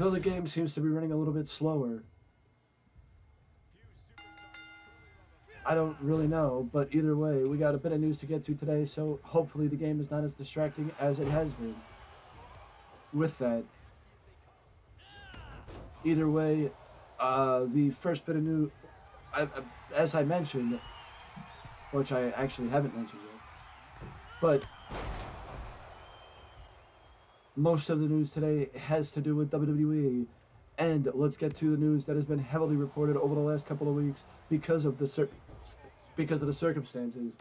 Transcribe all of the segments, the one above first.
though the game seems to be running a little bit slower. I don't really know, but either way, we got a bit of news to get to today, so hopefully the game is not as distracting as it has been. With that, either way, the first bit of news, as I mentioned, which I actually haven't mentioned yet, but most of the news today has to do with WWE. And let's get to the news that has been heavily reported over the last couple of weeks because of the circumstances.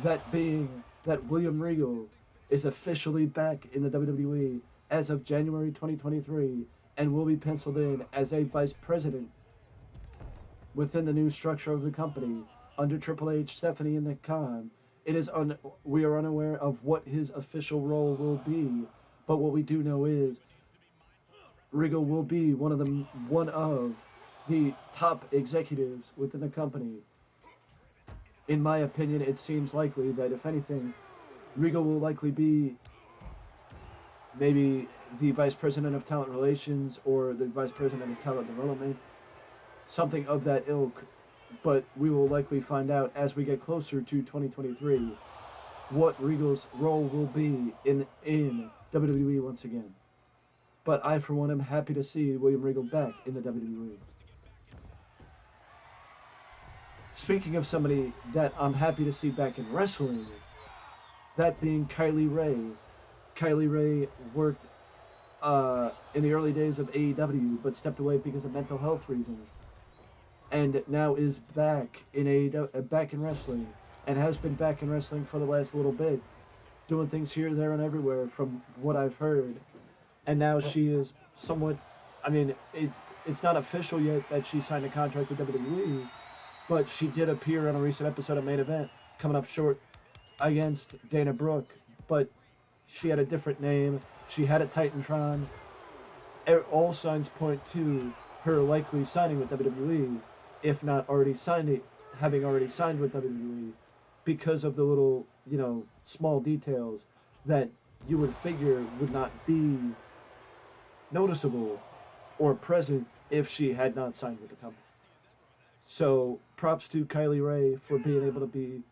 That being that William Regal is officially back in the WWE as of January 2023 and will be penciled in as a vice president within the new structure of the company under Triple H, Stephanie, and Nick Khan. We are unaware of what his official role will be, but what we do know is Regal will be one of the top executives within the company. In my opinion, it seems likely that if anything, Regal will likely be maybe the vice president of talent relations or the vice president of talent development, something of that ilk. But we will likely find out as we get closer to 2023 what Regal's role will be in WWE once again. But I, for one, am happy to see William Regal back in the WWE. Speaking of somebody that I'm happy to see back in wrestling, that being Kylie Ray. Kylie Ray worked in the early days of AEW, but stepped away because of mental health reasons, and now is back in AEW, back in wrestling, and has been back in wrestling for the last little bit, doing things here, there, and everywhere from what I've heard. And now she is somewhat, I mean, it's not official yet that she signed a contract with WWE, but she did appear on a recent episode of Main Event, coming up short against Dana Brooke, but she had a different name. She had a Titantron. All signs point to her likely signing with WWE, if not already having already signed with WWE, because of the little, small details that you would figure would not be noticeable or present if she had not signed with the company. So props to Kylie Ray for being able to be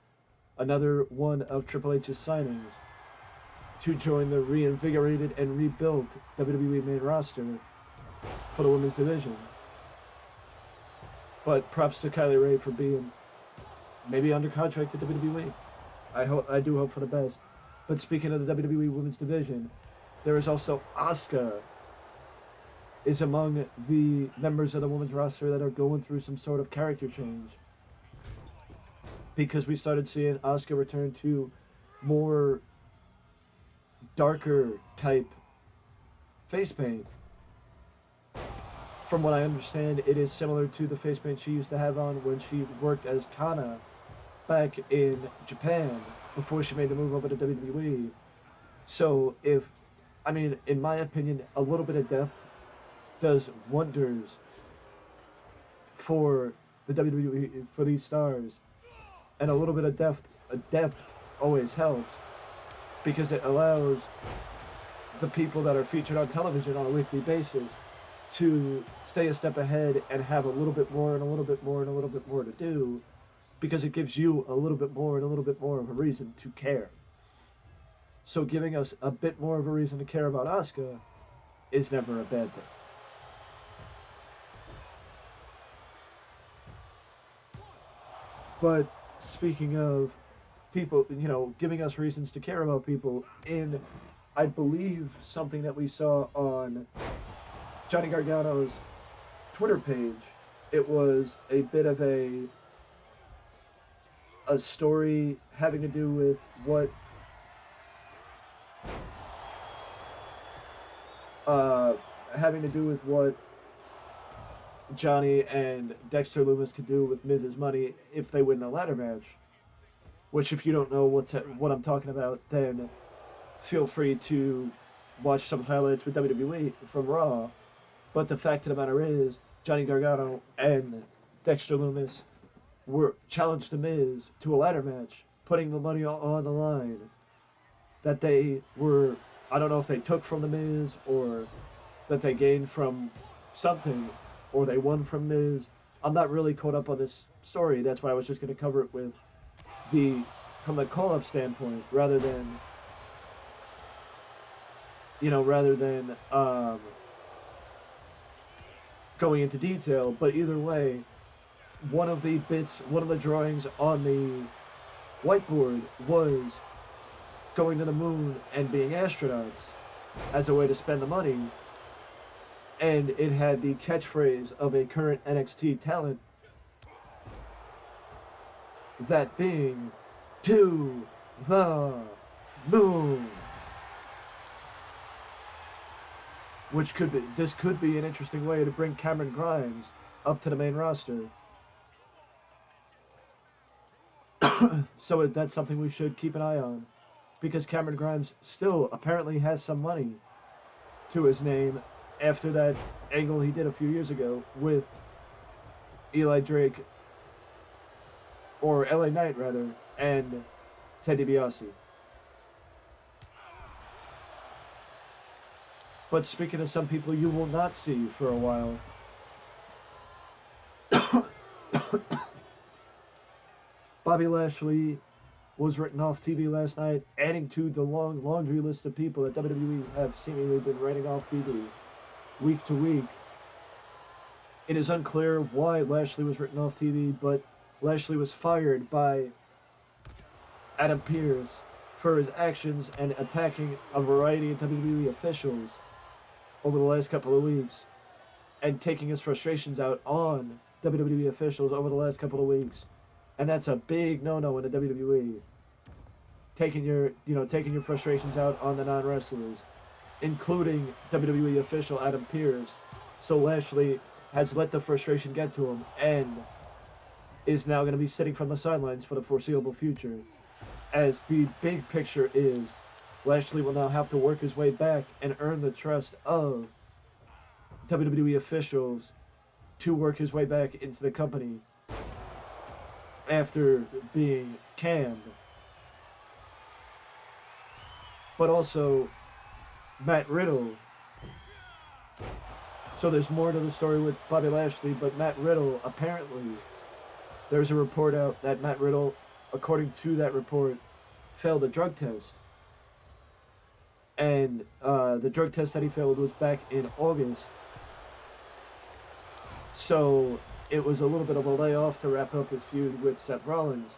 another one of Triple H's signings to join the reinvigorated and rebuilt WWE main roster for the women's division. But props to Kylie Ray for being maybe under contract to WWE. I do hope for the best. But speaking of the WWE women's division, there is also Asuka is among the members of the women's roster that are going through some sort of character change, because we started seeing Asuka return to more darker type face paint. From what I understand, it is similar to the face paint she used to have on when she worked as Kana back in Japan before she made the move over to WWE. So in my opinion, a little bit of depth does wonders for the WWE, for these stars, and a little bit of depth always helps, because it allows the people that are featured on television on a weekly basis to stay a step ahead and have a little bit more and a little bit more and a little bit more to do, because it gives you a little bit more and a little bit more of a reason to care. So giving us a bit more of a reason to care about Asuka is never a bad thing. But speaking of people, giving us reasons to care about people, in, I believe, something that we saw on Johnny Gargano's Twitter page, it was a bit of a story having to do with what Johnny and Dexter Lumis could do with Miz's money if they win a ladder match. Which, if you don't know what I'm talking about, then feel free to watch some highlights with WWE from Raw. But the fact of the matter is, Johnny Gargano and Dexter Lumis challenged The Miz to a ladder match, putting the money on the line that they were, I don't know if they took from The Miz or that they gained from something, or they won from Miz. I'm not really caught up on this story. That's why I was just going to cover it with the from the call-up standpoint, rather than going into detail. But either way, one of the drawings on the whiteboard was going to the moon and being astronauts as a way to spend the money. And it had the catchphrase of a current NXT talent, that being, to the moon. This could be an interesting way to bring Cameron Grimes up to the main roster. So that's something we should keep an eye on, because Cameron Grimes still apparently has some money to his name after that angle he did a few years ago with Eli Drake, or LA Knight rather, and Ted DiBiase. But speaking of some people you will not see for a while, Bobby Lashley was written off TV last night, adding to the long laundry list of people that WWE have seemingly been writing off TV week to week. It is unclear why Lashley was written off TV, but Lashley was fired by Adam Pearce for his actions and attacking a variety of WWE officials over the last couple of weeks, and taking his frustrations out on WWE officials over the last couple of weeks. And that's a big no-no in the WWE. Taking your frustrations out on the non-wrestlers, including WWE official Adam Pearce. So Lashley has let the frustration get to him and is now going to be sitting from the sidelines for the foreseeable future. As the big picture is, Lashley will now have to work his way back and earn the trust of WWE officials to work his way back into the company after being canned. But also, Matt Riddle. So there's more to the story with Bobby Lashley, but Matt Riddle, apparently, there's a report out that Matt Riddle, according to that report, failed a drug test. And the drug test that he failed was back in August. So it was a little bit of a layoff to wrap up his feud with Seth Rollins.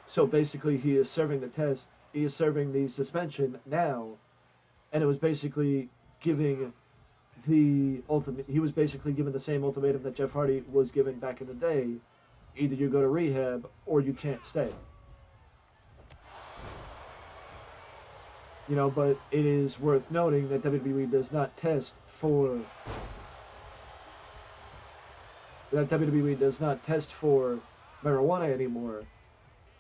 So basically he is serving the test. He is serving the suspension now. And it was basically giving the ultimate. He was basically given the same ultimatum that Jeff Hardy was given back in the day. Either you go to rehab or you can't stay. But it is worth noting that WWE does not test for marijuana anymore.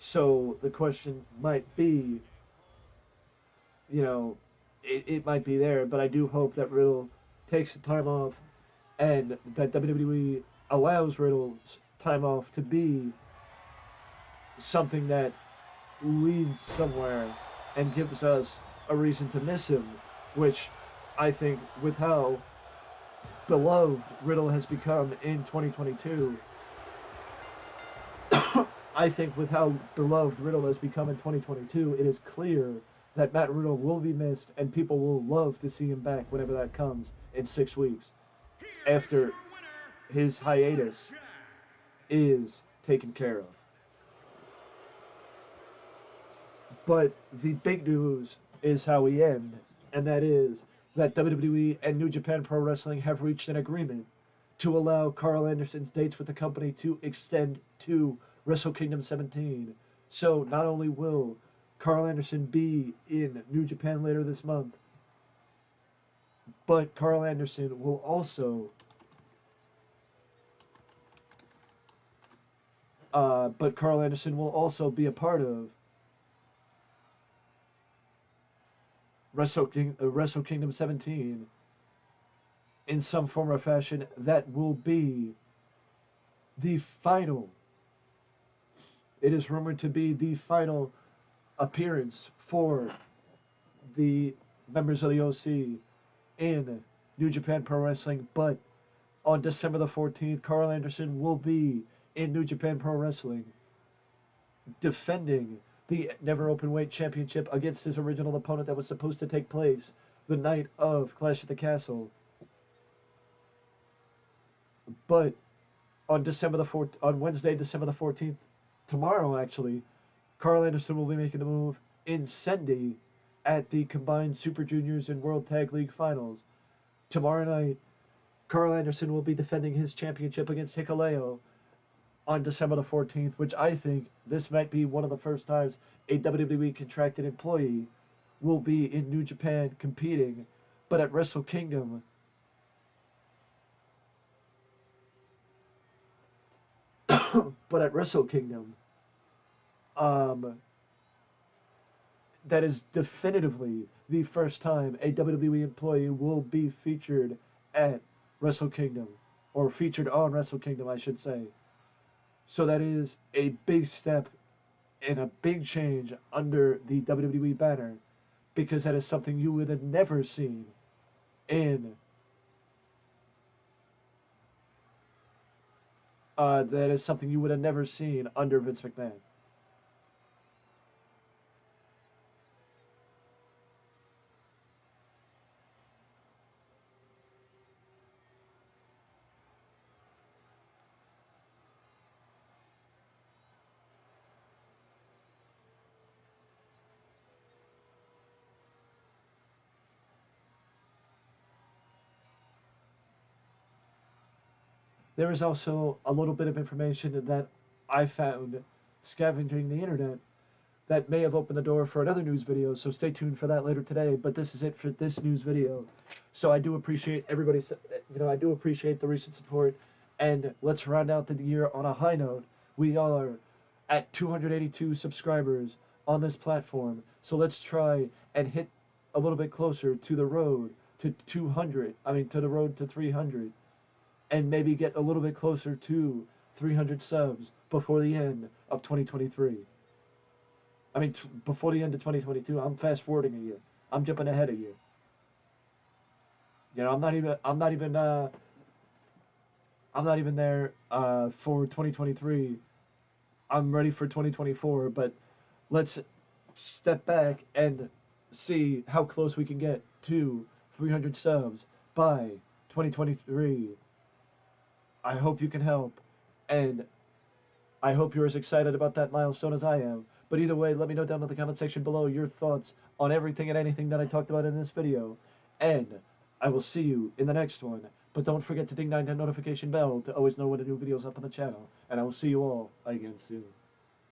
So the question might be, it might be there, but I do hope that Riddle takes the time off and that WWE allows Riddle's time off to be something that leads somewhere and gives us a reason to miss him, which I think with how beloved Riddle has become in 2022, it is clear that Matt Riddle will be missed and people will love to see him back whenever that comes in 6 weeks after his hiatus is taken care of. But the big news is how we end, and that is that WWE and New Japan Pro Wrestling have reached an agreement to allow Carl Anderson's dates with the company to extend to Wrestle Kingdom 17. So not only will Carl Anderson be in New Japan later this month, but Carl Anderson will also be a part of Wrestle Kingdom 17 in some form or fashion. That will be the final. It is rumored to be the final appearance for the members of the OC in New Japan Pro Wrestling, but on December the 14th, Carl Anderson will be in New Japan Pro Wrestling defending the Never Openweight Championship against his original opponent that was supposed to take place the night of Clash at the Castle. But on Wednesday, December the 14th, tomorrow actually, Carl Anderson will be making a move in Sendy at the combined Super Juniors and World Tag League Finals. Tomorrow night, Carl Anderson will be defending his championship against Hikuleo on December the 14th, which I think this might be one of the first times a WWE contracted employee will be in New Japan competing, but at Wrestle Kingdom. But at Wrestle Kingdom, that is definitively the first time a WWE employee will be featured at Wrestle Kingdom, or featured on Wrestle Kingdom, I should say. So that is a big step and a big change under the WWE banner, because that is something you would have never seen in that is something you would have never seen under Vince McMahon. There is also a little bit of information that I found scavenging the internet that may have opened the door for another news video, so stay tuned for that later today. But this is it for this news video. So I do appreciate everybody's, I do appreciate the recent support, and let's round out the year on a high note. We are at 282 subscribers on this platform, so let's try and hit a little bit closer to the road to 200, to the road to 300, and maybe get a little bit closer to 300 subs before the end of 2023. Before the end of 2022. I'm fast forwarding a year. I'm jumping ahead a year. I'm not even there for 2023. I'm ready for 2024, but let's step back and see how close we can get to 300 subs by 2023. I hope you can help, and I hope you're as excited about that milestone as I am. But either way, let me know down in the comment section below your thoughts on everything and anything that I talked about in this video. And I will see you in the next one. But don't forget to ding that notification bell to always know when a new video is up on the channel. And I will see you all again soon.